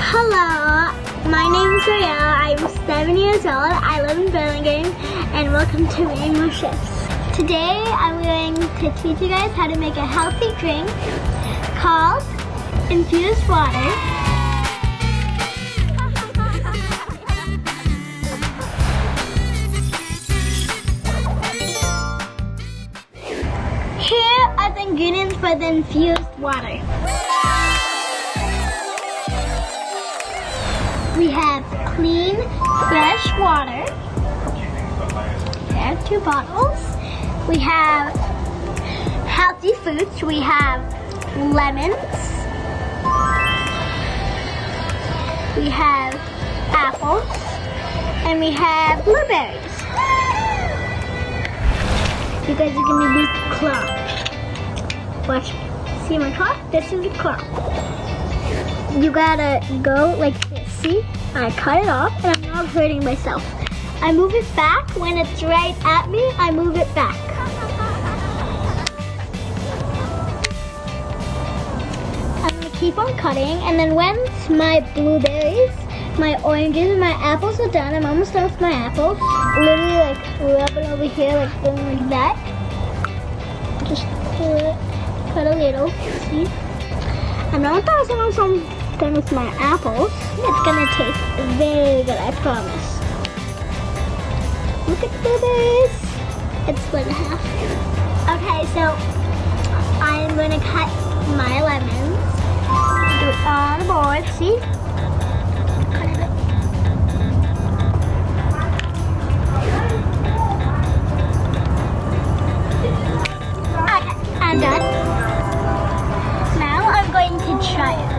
Hello, my name is Ariel. I'm 7 years old. I live in Burlingame, and welcome to Rainbow Shifts. Today, I'm going to teach you guys how to make a healthy drink called infused water. Here are the ingredients for the infused water. We have clean, fresh water. There are 2 bottles. We have healthy fruits. We have lemons. We have apples. And we have blueberries. You guys are going to use the claw. Watch. See my claw? This is the claw. You gotta go like this. See? I cut it off and I'm not hurting myself. I move it back. When it's right at me, I move it back. I'm gonna keep on cutting, and then once my blueberries, my oranges, and my apples are done, I'm almost done with my apples. Literally like rub it over here like going like that. Just cut a little. See? I'm not 1,000% done with my apples. It's gonna taste very good, I promise. Look at this. It's split in half. Okay, so I'm gonna cut my lemons. Do it on the board, see? Cut it. Okay, I'm done. Now I'm going to try it.